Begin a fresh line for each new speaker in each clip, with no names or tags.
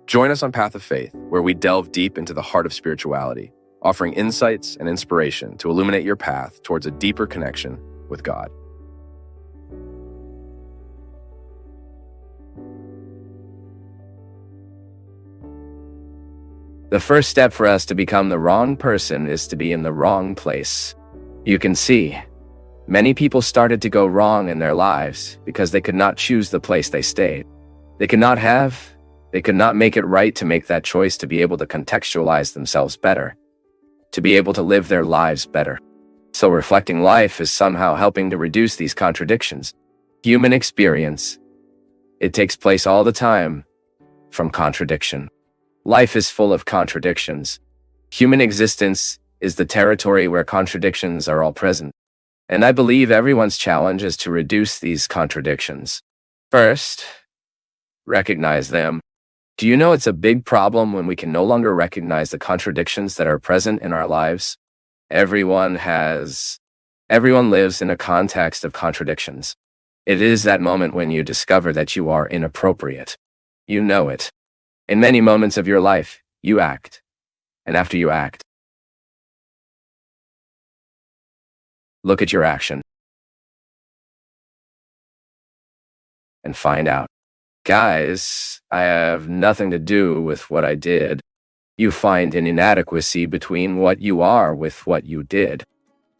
Join us on Path of Faith, where we delve deep into the heart of spirituality, offering insights and inspiration to illuminate your path towards a deeper connection with God.
The first step for us to become the wrong person is to be in the wrong place. You can see, many people started to go wrong in their lives because they could not choose the place they stayed. They could not make it right to make that choice to be able to contextualize themselves better, to be able to live their lives better. So reflecting life is somehow helping to reduce these contradictions. Human experience, it takes place all the time from contradiction. Life is full of contradictions. Human existence is the territory where contradictions are all present. And I believe everyone's challenge is to reduce these contradictions. First, recognize them. Do you know it's a big problem when we can no longer recognize the contradictions that are present in our lives? Everyone lives in a context of contradictions. It is that moment when you discover that you are inappropriate. You know it. In many moments of your life, you act. And after you act, look at your action and find out. Guys, I have nothing to do with what I did. You find an inadequacy between what you are with what you did.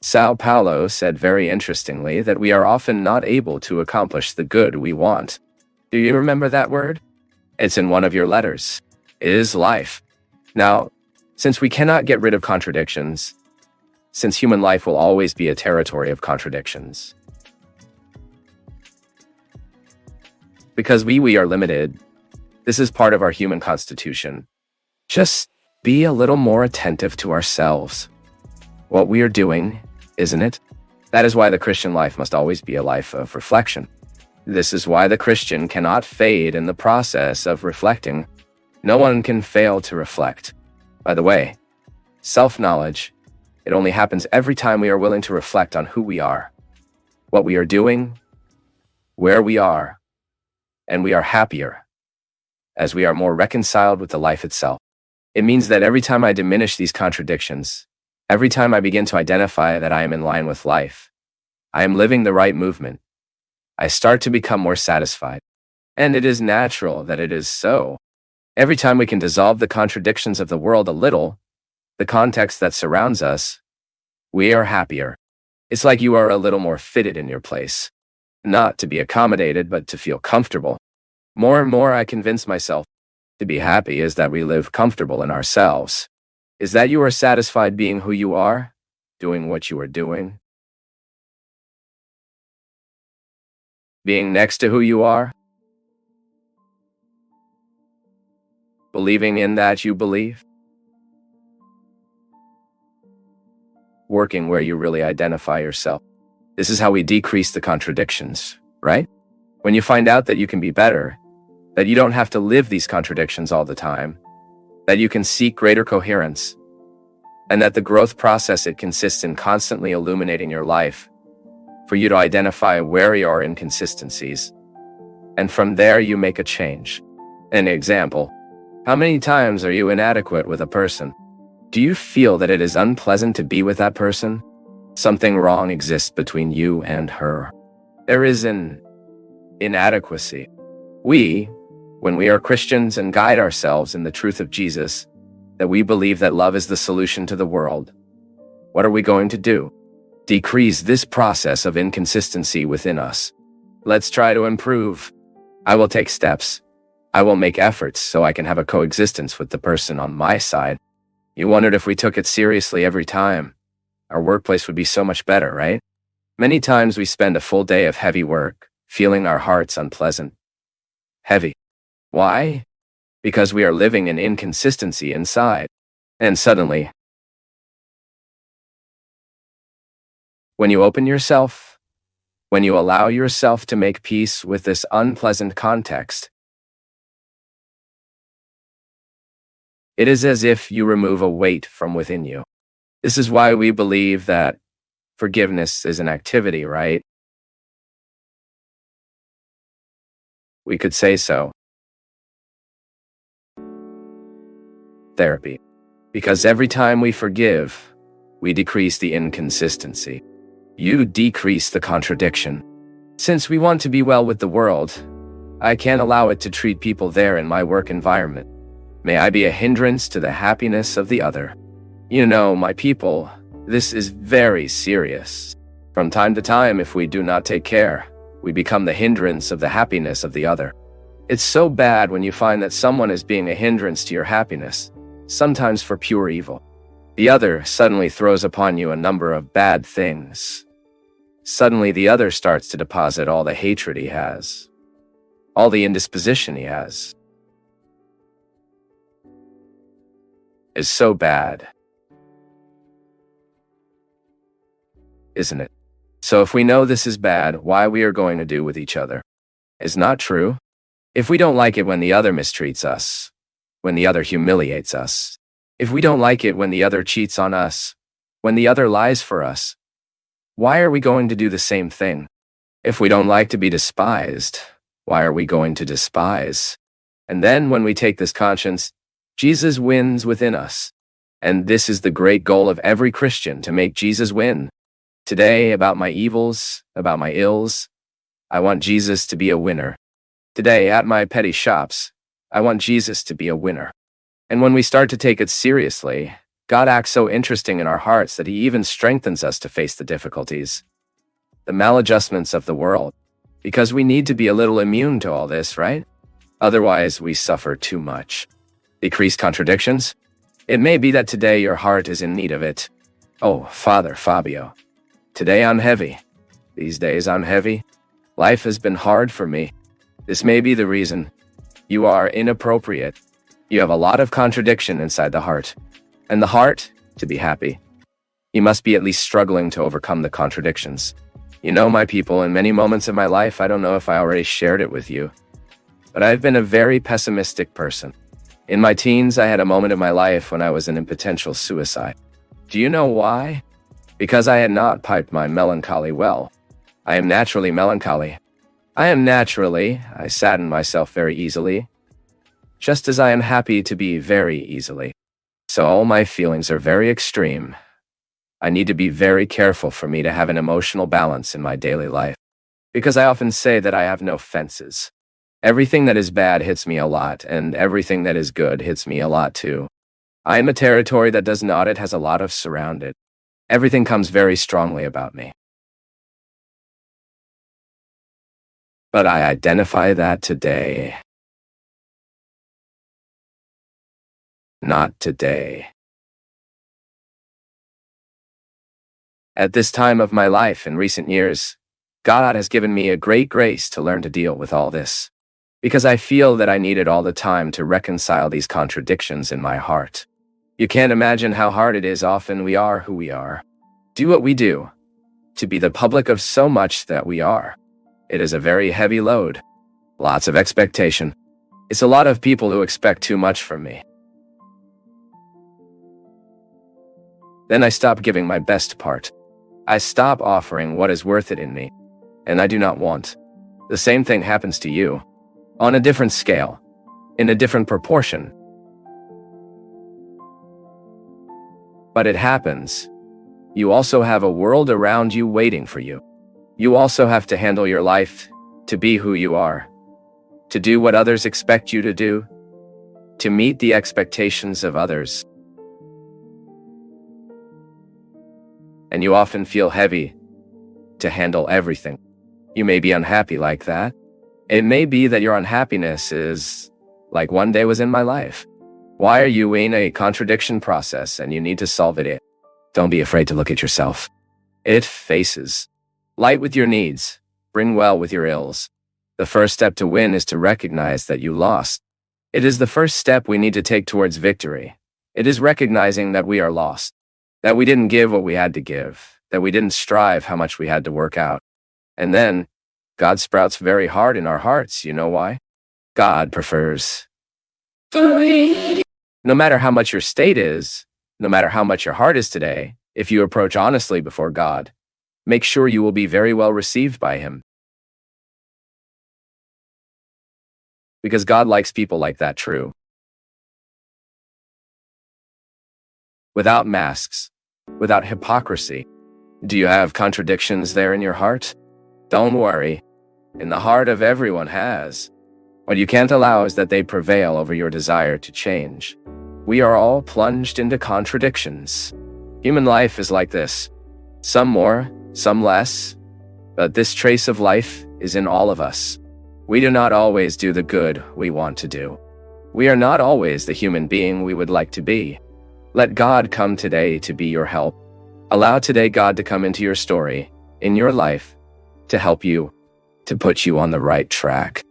São Paulo said very interestingly that we are often not able to accomplish the good we want. Do you remember that word? It's in one of your letters. It is life. Now, since we cannot get rid of contradictions, since human life will always be a territory of contradictions, because we are limited, this is part of our human constitution. Just be a little more attentive to ourselves. What we are doing, isn't it? That is why the Christian life must always be a life of reflection. This is why the Christian cannot fade in the process of reflecting. No one can fail to reflect. By the way, self-knowledge, it only happens every time we are willing to reflect on who we are, what we are doing, where we are, and we are happier as we are more reconciled with the life itself. It means that every time I diminish these contradictions, every time I begin to identify that I am in line with life, I am living the right movement, I start to become more satisfied. And it is natural that it is so. Every time we can dissolve the contradictions of the world a little, the context that surrounds us, we are happier. It's like you are a little more fitted in your place. Not to be accommodated, but to feel comfortable. More and more I convince myself to be happy is that we live comfortable in ourselves. Is that you are satisfied being who you are, doing what you are doing, being next to who you are, believing in that you believe, working where you really identify yourself. This is how we decrease the contradictions, right? When you find out that you can be better, that you don't have to live these contradictions all the time, that you can seek greater coherence, and that the growth process, it consists in constantly illuminating your life for you to identify where your inconsistencies. And from there, you make a change. An example, how many times are you inadequate with a person? Do you feel that it is unpleasant to be with that person? Something wrong exists between you and her. There is an inadequacy. When we are Christians and guide ourselves in the truth of Jesus, that we believe that love is the solution to the world, what are we going to do? Decrease this process of inconsistency within us. Let's try to improve. I will take steps. I will make efforts so I can have a coexistence with the person on my side. You wondered if we took it seriously every time, our workplace would be so much better, right? Many times we spend a full day of heavy work, feeling our hearts unpleasant. Heavy. Why? Because we are living in inconsistency inside. And suddenly, when you open yourself, when you allow yourself to make peace with this unpleasant context, it is as if you remove a weight from within you. This is why we believe that forgiveness is an activity, right? We could say so. therapy. Because every time we forgive, we decrease the inconsistency. You decrease the contradiction. Since we want to be well with the world, I can't allow it to treat people there in my work environment. May I be a hindrance to the happiness of the other. You know, my people, this is very serious. From time to time, if we do not take care, we become the hindrance of the happiness of the other. It's so bad when you find that someone is being a hindrance to your happiness, sometimes for pure evil. The other suddenly throws upon you a number of bad things. Suddenly the other starts to deposit all the hatred he has, all the indisposition he has. Is so bad, isn't it? So if we know this is bad, why we are going to do with each other is not true. If we don't like it when the other mistreats us, when the other humiliates us, if we don't like it when the other cheats on us, when the other lies for us, why are we going to do the same thing? If we don't like to be despised, why are we going to despise? And then when we take this conscience, Jesus wins within us. And this is the great goal of every Christian, to make Jesus win. Today, about my evils, about my ills, I want Jesus to be a winner. Today, at my petty shops, I want Jesus to be a winner. And when we start to take it seriously, God acts so interesting in our hearts that he even strengthens us to face the difficulties, the maladjustments of the world, because we need to be a little immune to all this, right? Otherwise, we suffer too much. Decreased contradictions? It may be that today your heart is in need of it. Oh, Father Fabio, today I'm heavy. These days I'm heavy. Life has been hard for me. This may be the reason. You are inappropriate. You have a lot of contradiction inside the heart. And the heart, to be happy, you must be at least struggling to overcome the contradictions. You know, my people, in many moments of my life, I don't know if I already shared it with you, but I've been a very pessimistic person. In my teens, I had a moment in my life when I was in potential suicide. Do you know why? Because I had not piped my melancholy well. I am naturally melancholy. I sadden myself very easily, just as I am happy to be very easily. So all my feelings are very extreme. I need to be very careful for me to have an emotional balance in my daily life, because I often say that I have no fences. Everything that is bad hits me a lot, and everything that is good hits me a lot too. I am a territory that does not, it has a lot of surrounded. Everything comes very strongly about me. But I identify that today. Not today. At this time of my life in recent years, God has given me a great grace to learn to deal with all this, because I feel that I need it all the time to reconcile these contradictions in my heart. You can't imagine how hard it is. Often we are who we are, do what we do, to be the public of so much that we are. It is a very heavy load, lots of expectation. It's a lot of people who expect too much from me. Then I stop giving my best part. I stop offering what is worth it in me, and I do not want. The same thing happens to you, on a different scale, in a different proportion. But it happens. You also have a world around you waiting for you. You also have to handle your life, to be who you are, to do what others expect you to do, to meet the expectations of others. And you often feel heavy to handle everything. You may be unhappy like that. It may be that your unhappiness is like one day was in my life. Why are you in a contradiction process and you need to solve it? Don't be afraid to look at yourself. It faces. Light with your needs. Bring well with your ills. The first step to win is to recognize that you lost. It is the first step we need to take towards victory. It is recognizing that we are lost, that we didn't give what we had to give, that we didn't strive how much we had to work out. And then, God sprouts very hard in our hearts. You know why? God prefers. No matter how much your state is, no matter how much your heart is today, if you approach honestly before God, make sure you will be very well received by Him. Because God likes people like that, true. without masks, without hypocrisy. Do you have contradictions there in your heart? Don't worry. In the heart of everyone has. What you can't allow is that they prevail over your desire to change. We are all plunged into contradictions. Human life is like this. Some more, some less. But this trace of life is in all of us. We do not always do the good we want to do. We are not always the human being we would like to be. Let God come today to be your help. Allow today God to come into your story, in your life, to help you, to put you on the right track.